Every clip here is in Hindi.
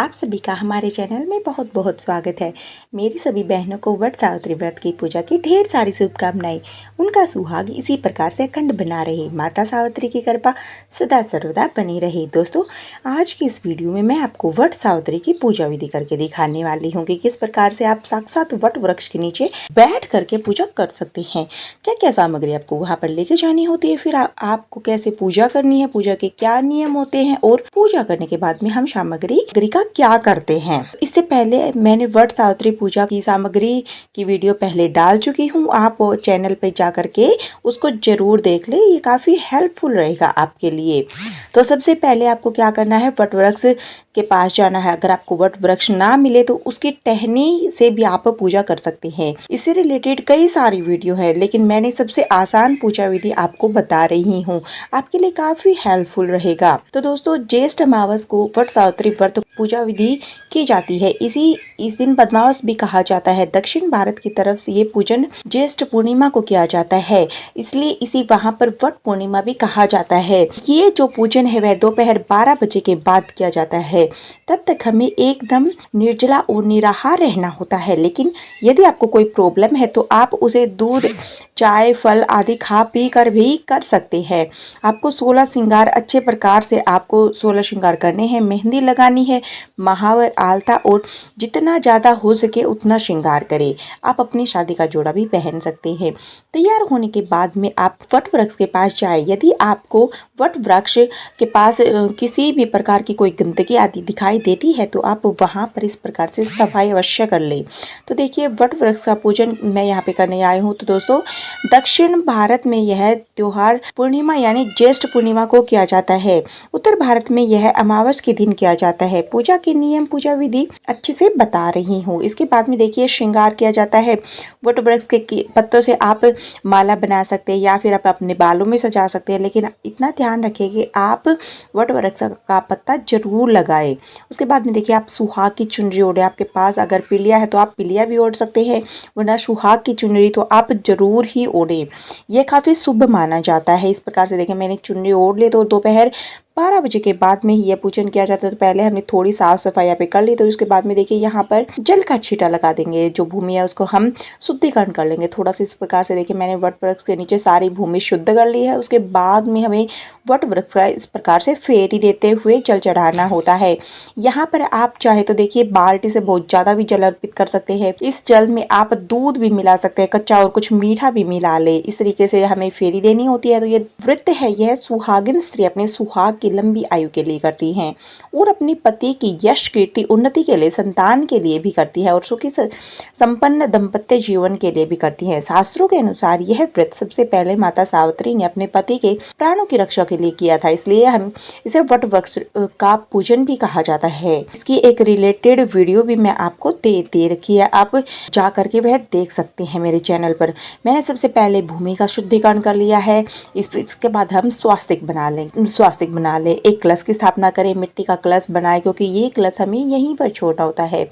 आप सभी का हमारे चैनल में बहुत बहुत स्वागत है। मेरी सभी बहनों को वट सावित्री व्रत की पूजा की ढेर सारी शुभकामनाएं। उनका सुहाग इसी प्रकार से अखंड बना रहे, माता सावित्री की कृपा सदा सर्वदा बनी रहे। दोस्तों, आज की इस वीडियो में मैं आपको वट सावित्री की पूजा विधि करके दिखाने वाली हूँ कि किस प्रकार से आप साक्षात वट वृक्ष के नीचे बैठ करके पूजा कर सकते हैं। क्या क्या सामग्री आपको वहाँ पर लेके जानी होती है, फिर आपको कैसे पूजा करनी है, पूजा के क्या नियम होते हैं और पूजा करने के बाद में हम सामग्री का क्या करते हैं। इससे पहले मैंने वट सावित्री पूजा की सामग्री की वीडियो पहले डाल चुकी हूँ, आप चैनल पे जा करके उसको जरूर देख ले, ये काफी हेल्पफुल रहेगा आपके लिए। तो सबसे पहले आपको क्या करना है, वट वृक्ष के पास जाना है। अगर आपको वट वृक्ष ना मिले तो उसकी टहनी से भी आप पूजा कर सकते हैं। इससे रिलेटेड कई सारी वीडियो है, लेकिन मैंने सबसे आसान पूजा विधि आपको बता रही हूँ, आपके लिए काफी हेल्पफुल रहेगा। तो दोस्तों, ज्येष्ठ अमावस को वट सावित्री व्रत पूजा विधि की जाती है। इस दिन पद्मावस भी कहा जाता है। दक्षिण भारत की तरफ से ये पूजन ज्येष्ठ पूर्णिमा को किया जाता है, इसलिए इसी वहां पर वट पूर्णिमा भी कहा जाता है। ये जो पूजन है वह दोपहर 12 बजे के बाद किया जाता है। तब तक हमें एकदम निर्जला और निराहार रहना होता है। लेकिन यदि आपको कोई प्रॉब्लम है तो आप उसे दूध, चाय, फल आदि खा पी कर भी कर सकते हैं। आपको 16 श्रृंगार अच्छे प्रकार से आपको 16 श्रृंगार करने हैं। मेहंदी लगानी है, महावर, आलता और जितना ज़्यादा हो सके उतना श्रृंगार करें। आप अपनी शादी का जोड़ा भी पहन सकते हैं। तैयार होने के बाद में आप वट वृक्ष के पास जाए। यदि आपको वट वृक्ष के पास किसी भी प्रकार की कोई गंदगी आदि दिखाई देती है तो आप वहाँ पर इस प्रकार से सफाई अवश्य कर ले। तो देखिए, वट वृक्ष का पूजन मैं यहाँ पे करने आई हूँ। तो दोस्तों, दक्षिण भारत में यह त्योहार पूर्णिमा यानी ज्येष्ठ पूर्णिमा को किया जाता है। उत्तर भारत में यह अमावस के दिन किया जाता है। पूजा के नियम, पूजा विधि अच्छे से बता रही हूँ। इसके बाद में देखिए, श्रृंगार किया जाता है। वट वृक्ष के पत्तों से आप माला बना सकते हैं या फिर आप अपने बालों में सजा सकते हैं, लेकिन इतना ध्यान रखिए कि आप वट वृक्ष का पत्ता जरूर लगाए। उसके बाद में देखिए, आप सुहाग की चुनरी ओढ़े। आपके पास अगर पिलिया है तो आप पिलिया भी ओढ़ सकते हैं, वरना सुहाग की चुनरी तो आप जरूर ही ओढ़े। यह काफी शुभ माना जाता है। इस प्रकार से देखिए, मैंने चुनरी ओढ़ ली। तो दोपहर 12 बजे के बाद में ही यह पूजन किया जाता है। तो पहले हमने थोड़ी साफ सफाई यहाँ पे कर ली। तो उसके बाद में देखिए, यहाँ पर जल का छींटा लगा देंगे। जो भूमि है उसको हम शुद्धिकरण कर लेंगे थोड़ा सा। इस प्रकार से देखिए, मैंने वट वृक्ष के नीचे सारी भूमि शुद्ध कर ली है। उसके बाद में हमें वट वृक्ष का इस प्रकार से फेरी देते हुए जल चढ़ाना होता है। यहाँ पर आप चाहे तो देखिए, बाल्टी से बहुत ज्यादा भी जल अर्पित कर सकते हैं। इस जल में आप दूध भी मिला सकते हैं, कच्चा और कुछ मीठा भी मिला ले। इस तरीके से हमें फेरी देनी होती है। तो ये व्रत है, यह सुहागिन स्त्री अपने सुहाग लंबी आयु के लिए करती हैं और अपने पति की यश, कीर्ति, उन्नति के लिए, संतान के लिए भी करती है और सुखी संपन्न दाम्पत्य जीवन के लिए भी करती है। शास्त्रों के अनुसार यह व्रत सबसे पहले माता सावित्री ने अपने पति के प्राणों की रक्षा के लिए किया था, इसलिए हम इसे वट वृक्ष का पूजन भी कहा जाता है। इसकी एक रिलेटेड वीडियो भी मैं आपको दे रखी है, आप जा करके वह देख सकते हैं मेरे चैनल पर। मैंने सबसे पहले भूमि का शुद्धिकरण कर लिया है। इसके बाद हम स्वास्तिक बना ले। एक कलश की स्थापना करें, मिट्टी का कलश बनाए, क्योंकि ये कलश हमें यहीं पर छोड़ना होता है।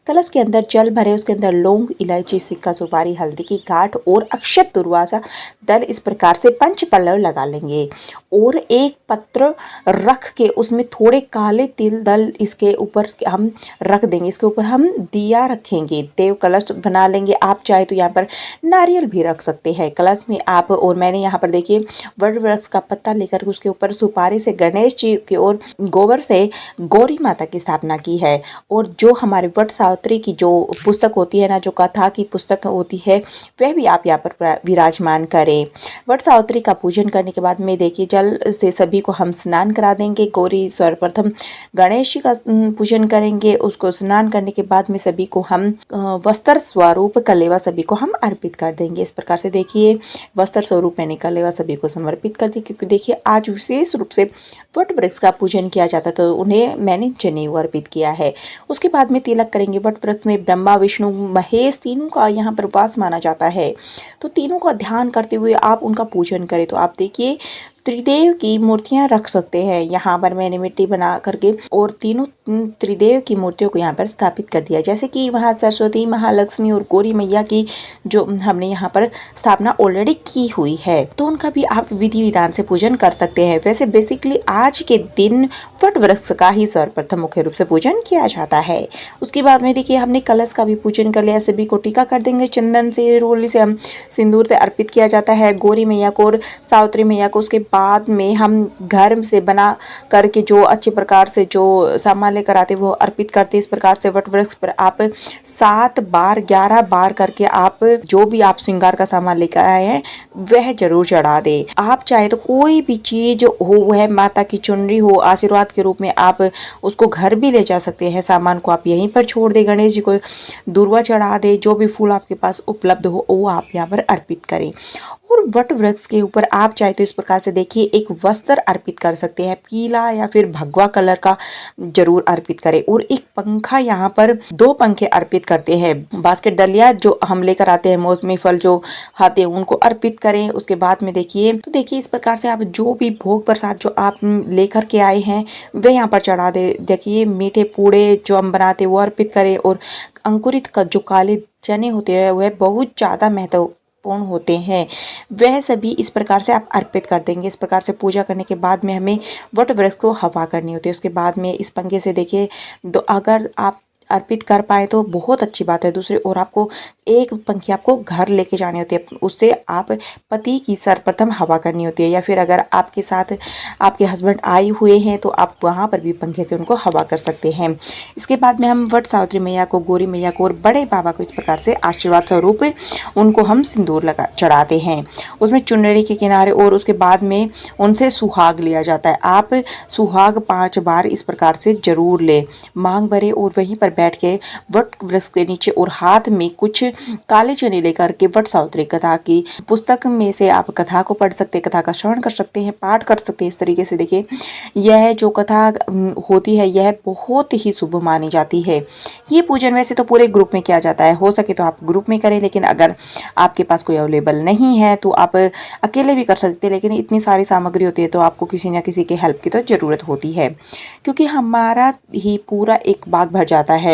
कलश के अंदर जल भरे, उसके अंदर लौंग, इलायची, सिक्का, सुपारी, हल्दी की गांठ और अक्षत दुर्वासा दल इस प्रकार से 5 पल्लव लगा लेंगे और एक पत्र रख के उसमें थोड़े काले तिल दल इसके ऊपर हम रख देंगे। इसके ऊपर हम दिया रखेंगे, देव कलश बना लेंगे। आप चाहे तो यहाँ पर नारियल भी रख सकते हैं कलश में आप। और मैंने यहाँ पर देखिए, वट वृक्ष का पत्ता लेकर उसके ऊपर सुपारी से गणेश जी की और गोबर से गौरी माता की स्थापना की है। और जो हमारे वट सावित्री की जो पुस्तक होती है ना, जो कथा की पुस्तक होती है, वह भी आप यहाँ पर विराजमान करें। वट सावित्री का पूजन करने के बाद में देखिए, जल से सभी को हम स्नान करा देंगे। गौरी सर्वप्रथम गणेश जी का पूजन करेंगे। उसको स्नान करने के बाद में सभी को हम वस्त्र स्वरूप कलेवा सभी को हम अर्पित कर देंगे। इस प्रकार से देखिए, वस्त्र स्वरूप मैंने कलेवा सभी को समर्पित कर दी, क्योंकि देखिए आज विशेष रूप से वट वृक्ष का पूजन किया जाता है, तो उन्हें मैंने जनेऊ अर्पित किया है। उसके बाद में तिलक करेंगे। वट वृक्ष में ब्रह्मा, विष्णु, महेश तीनों का यहाँ पर वास माना जाता है। तो तीनों का ध्यान करते हुए आप उनका पूजन करें। तो आप देखिए, त्रिदेव की मूर्तियां रख सकते हैं। यहाँ पर मैंने मिट्टी बना करके और तीनों त्रिदेव की मूर्तियों को यहाँ पर स्थापित कर दिया। जैसे कि वहाँ सरस्वती, महालक्ष्मी और गौरी मैया की जो हमने यहाँ पर स्थापना ऑलरेडी की हुई है, तो उनका भी आप विधि विधान से पूजन कर सकते हैं। वैसे बेसिकली आज के दिन वट वृक्ष का ही सर्वप्रथम मुख्य रूप से पूजन किया जाता है। उसके बाद में देखिए हमने कलश का भी पूजन कर लिया। सभी को टीका कर देंगे चंदन से, रोली से, हम सिंदूर से अर्पित किया जाता है गौरी मैया को और सावित्री मैया को। उसके बाद में हम घर से बना करके जो अच्छे प्रकार से जो सामान लेकर आते वो अर्पित करते। इस प्रकार से वट वृक्ष पर आप 7 बार 11 बार करके आप जो भी आप श्रृंगार का सामान लेकर आए हैं वह जरूर चढ़ा दे। आप चाहे तो कोई भी चीज हो, वह माता की चुनरी हो, आशीर्वाद के रूप में आप उसको घर भी ले जा सकते हैं। सामान को आप यहीं पर छोड़ दे, गणेश जी को दूर्वा चढ़ा दे, जो भी फूल आपके पास उपलब्ध हो वो आप यहाँ पर अर्पित करें। और वट वृक्ष के ऊपर आप चाहे तो इस प्रकार से देखिए एक वस्त्र अर्पित कर सकते हैं, पीला या फिर भगवा कलर का जरूर अर्पित करें। और एक पंखा, यहाँ पर 2 पंखे अर्पित करते हैं। बास्केट डलिया जो हम लेकर आते हैं, मौसमी फल जो आते हैं उनको अर्पित करें। उसके बाद में देखिए तो देखिए इस प्रकार से आप जो भी भोग प्रसाद जो आप लेकर के आए हैं वे यहाँ पर चढ़ा दे। देखिए मीठे पूड़े जो हम बनाते हैं वो अर्पित करें। और अंकुरित का जो काले चने होते हैं वह बहुत ज़्यादा महत्वपूर्ण होते हैं, वह सभी इस प्रकार से आप अर्पित कर देंगे। इस प्रकार से पूजा करने के बाद में हमें वट वृक्ष को हवा करनी होती है। उसके बाद में इस पंखे से देखिए अगर आप अर्पित कर पाए तो बहुत अच्छी बात है। दूसरी ओर आपको एक पंखी आपको घर लेके जानी होती है, उससे आप पति की सर्वप्रथम हवा करनी होती है। या फिर अगर आपके साथ आपके हस्बैंड आए हुए हैं तो आप वहाँ पर भी पंखे से उनको हवा कर सकते हैं। इसके बाद में हम वट सावित्री मैया को, गौरी मैया को और बड़े बाबा को इस प्रकार से आशीर्वाद स्वरूप उनको हम सिंदूर लगा चढ़ाते हैं, उसमें चुनरी के किनारे। और उसके बाद में उनसे सुहाग लिया जाता है। आप सुहाग 5 बार इस प्रकार से जरूर ले, मांग भरे और वहीं पर बैठ के वट वृक्ष के नीचे और हाथ में कुछ काले चने लेकर के वट सावित्री कथा की पुस्तक में से आप कथा को पढ़ सकते हैं, कथा का श्रवण कर सकते हैं, पाठ कर सकते हैं। इस तरीके से देखिए यह जो कथा होती है यह बहुत ही शुभ मानी जाती है। ये पूजन वैसे तो पूरे ग्रुप में किया जाता है, हो सके तो आप ग्रुप में करें, लेकिन अगर आपके पास कोई अवेलेबल नहीं है तो आप अकेले भी कर सकते हैं। लेकिन इतनी सारी सामग्री होती है तो आपको किसी न किसी के हेल्प की तो ज़रूरत होती है, क्योंकि हमारा ही पूरा एक बाग भर जाता है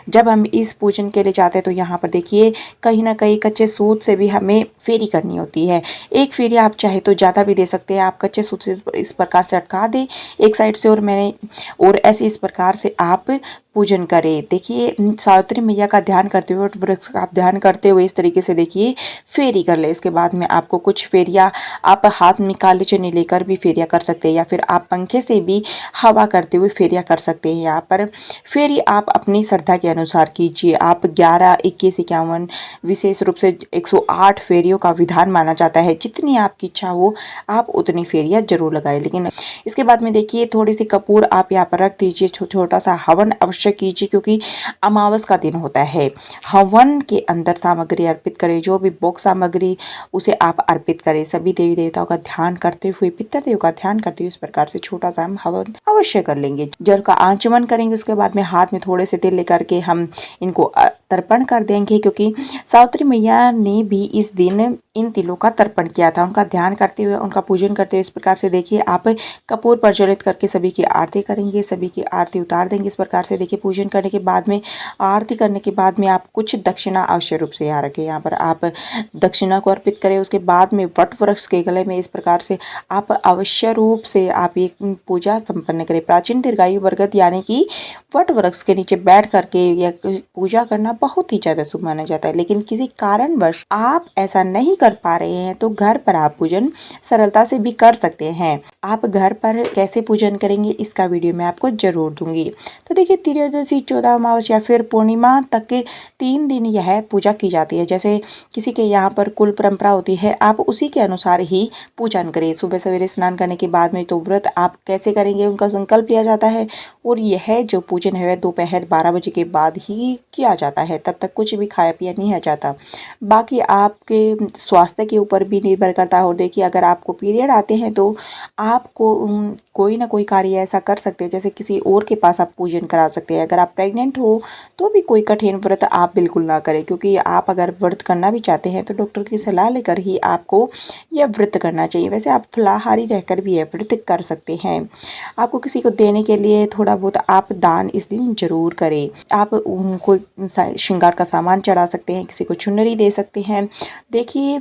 जब हम इस पूजन के लिए जाते हैं। तो यहाँ पर देखिए कहीं ना कहीं कच्चे सूत से भी हमें फेरी करनी होती है। एक फेरी आप चाहे तो ज़्यादा भी दे सकते हैं। आप कच्चे सूत से इस प्रकार से अटका दें एक साइड से और ऐसे इस प्रकार से आप पूजन करें। देखिए सावित्री मैया का ध्यान करते हुए, वृक्ष का आप ध्यान करते हुए इस तरीके से देखिए फेरी कर ले। इसके बाद में आपको कुछ फेरियाँ आप हाथ में काले चने लेकर भी फेरियाँ कर सकते हैं, या फिर आप पंखे से भी हवा करते हुए फेरियाँ कर सकते हैं। यहाँ पर फेरी आप अपनी श्रद्धा के अनुसार कीजिए। आप 11, 21, 51 विशेष रूप से 108 फेरियों का विधान माना जाता है। जितनी आपकी इच्छा हो आप उतनी फेरियाँ जरूर लगाए। लेकिन इसके बाद में देखिए थोड़ी सी कपूर आप यहाँ पर रख दीजिए, छोटा सा हवन अवश्य कीजिए, क्योंकि अमावस का दिन होता है। हवन के अंदर सामग्री अर्पित करें, जो भी भोग सामग्री उसे आप अर्पित करें। सभी देवी देवताओं का ध्यान करते हुए, पितृदेव का ध्यान करते हुए इस प्रकार से छोटा सा हम हवन अवश्य कर लेंगे। जल का आचमन करेंगे। उसके बाद में हाथ में थोड़े से तिल लेकर के हम इनको तर्पण कर देंगे, क्योंकि सावित्री मैया ने भी इस दिन इन तिलों का तर्पण किया था। उनका ध्यान करते हुए, उनका पूजन करते हुए इस प्रकार से देखिए आप कपूर प्रज्वलित करके सभी की आरती करेंगे, सभी की आरती उतार देंगे। इस प्रकार से देखिए पूजन करने के बाद में, आरती करने के बाद में आप कुछ दक्षिणा अवश्य रूप से यहाँ रखें। यहाँ पर आप दक्षिणा को अर्पित करें। उसके बाद में वट वृक्ष के गले में इस प्रकार से आप अवश्य रूप से आप ये पूजा संपन्न करें। प्राचीन दीर्घायु बरगद यानी कि वट वृक्ष के नीचे बैठ करके यह पूजा करना बहुत ही ज़्यादा शुभ माना जाता है। लेकिन किसी कारणवश आप ऐसा नहीं कर पा रहे हैं तो घर पर आप पूजन सरलता से भी कर सकते हैं। आप घर पर कैसे पूजन करेंगे इसका वीडियो मैं आपको जरूर दूंगी। तो देखिए त्रयोदशी, 14 अमावस या फिर पूर्णिमा तक के 3 दिन यह पूजा की जाती है। जैसे किसी के यहाँ पर कुल परंपरा होती है, आप उसी के अनुसार ही पूजन करें। सुबह सवेरे स्नान करने के बाद में तो व्रत आप कैसे करेंगे उनका संकल्प लिया जाता है, और यह जो पूजन है वह दोपहर 12 बजे के बाद ही किया जाता है। तब तक कुछ भी खाया पिया नहीं जाता। बाकी आपके स्वास्थ्य के ऊपर भी निर्भर करता है। और देखिए अगर आपको पीरियड आते हैं तो आपको कोई ना कोई कार्य ऐसा कर सकते हैं, जैसे किसी और के पास आप पूजन करा सकते सकते हैं। अगर आप प्रेग्नेंट हो तो भी कोई कठिन व्रत आप बिल्कुल ना करें, क्योंकि आप अगर व्रत करना भी चाहते हैं तो डॉक्टर की सलाह लेकर ही आपको यह व्रत करना चाहिए। वैसे आप फलाहारी रहकर भी यह व्रत कर सकते हैं। आपको किसी को देने के लिए थोड़ा बहुत आप दान इस दिन जरूर करें। आप उनको श्रृंगार का सामान चढ़ा सकते हैं, किसी को चुनरी दे सकते हैं। देखिए,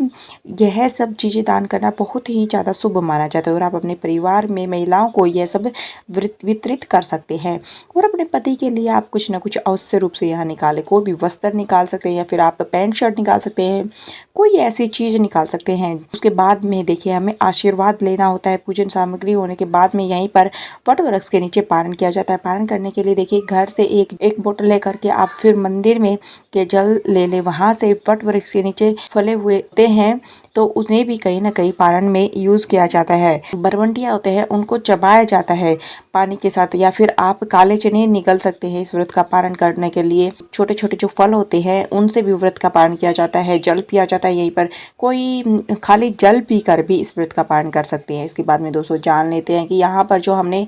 यह सब चीज़ें दान करना बहुत ही ज़्यादा शुभ माना जाता है और आप अपने परिवार में महिलाओं को यह सब वितरित कर सकते हैं। और अपने पति के लिए आप कुछ ना कुछ अवश्य रूप से यहाँ निकालें। कोई भी वस्त्र निकाल सकते हैं या फिर आप पैंट शर्ट निकाल सकते हैं, कोई ऐसी चीज़ निकाल सकते हैं। उसके बाद में देखिए, हमें आशीर्वाद लेना होता है। पूजन सामग्री होने के बाद में यहीं पर वट वृक्ष के नीचे पारण किया जाता है। पारण करने के लिए देखिए, घर से एक बोतल लेकर के आप फिर मंदिर में के जल ले ले, वहां से वट वृक्ष के नीचे फले हुए होते हैं तो उन्हें भी कहीं ना कहीं पारण में यूज किया जाता है। बरवंटियां होते हैं, उनको चबाया जाता है पानी के साथ, या फिर आप काले चने निकल सकते हैं इस व्रत का पारण करने के लिए। छोटे छोटे जो फल होते हैं उनसे भी व्रत का पारण किया जाता है। जल पिया जाता है। यहीं पर कोई खाली जल पीकर भी इस व्रत का पारण कर सकते हैं। इसके बाद में दोस्तों जान लेते हैं कि यहाँ पर जो हमने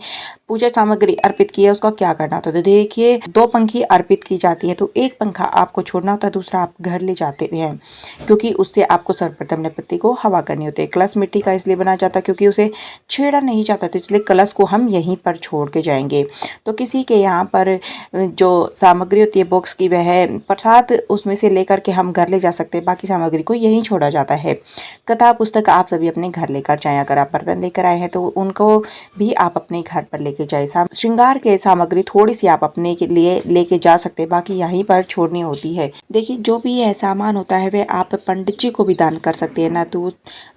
पूजा सामग्री अर्पित की है उसका क्या करना होता है। तो देखिए, 2 पंखी अर्पित की जाती है, तो एक पंखा आपको छोड़ना होता है, दूसरा आप घर ले जाते हैं, क्योंकि उससे आपको सर्वप्रथम अपने पति को हवा करनी होती है। कलश मिट्टी का इसलिए बना जाता है क्योंकि उसे छेड़ा नहीं जाता, तो इसलिए कलश को हम यहीं पर छोड़ के जाएंगे। तो किसी के यहाँ पर जो सामग्री होती है बॉक्स की, वह प्रसाद उसमें से लेकर के हम घर ले जा सकते हैं। बाकी सामग्री को यहीं छोड़ा जाता है। कथा पुस्तक आप सभी अपने घर लेकर जाएं। अगर आप बर्तन लेकर आए हैं तो उनको भी आप अपने घर पर लेके जाए। श्रृंगार के सामग्री थोड़ी सी आप अपने के लिए लेके जा सकते हैं, बाकी यहीं पर छोड़नी होती है। देखिए, जो भी यह सामान होता है वह आप पंडित जी को भी दान कर सकते हैं, ना तो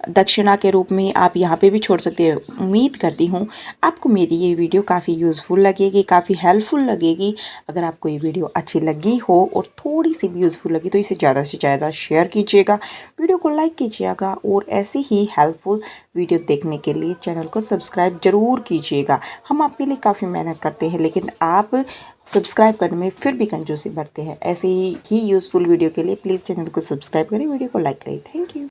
दक्षिणा के रूप में आप यहाँ पे भी छोड़ सकते हैं। उम्मीद करती हूँ आपको मेरी ये वीडियो काफ़ी यूज़फुल लगेगी, काफ़ी हेल्पफुल लगेगी। अगर आपको ये वीडियो अच्छी लगी हो और थोड़ी सी भी यूज़फुल लगी तो इसे ज़्यादा से ज़्यादा शेयर कीजिएगा, वीडियो को लाइक कीजिएगा और ऐसे ही हेल्पफुल वीडियो देखने के लिए चैनल को सब्सक्राइब जरूर कीजिएगा। हम आपके लिए काफ़ी मेहनत करते हैं, लेकिन आप सब्सक्राइब करने में फिर भी कंजूसी बरते हैं। ऐसे ही यूज़फुल वीडियो के लिए प्लीज़ चैनल को सब्सक्राइब करें, वीडियो को लाइक करें। Thank you.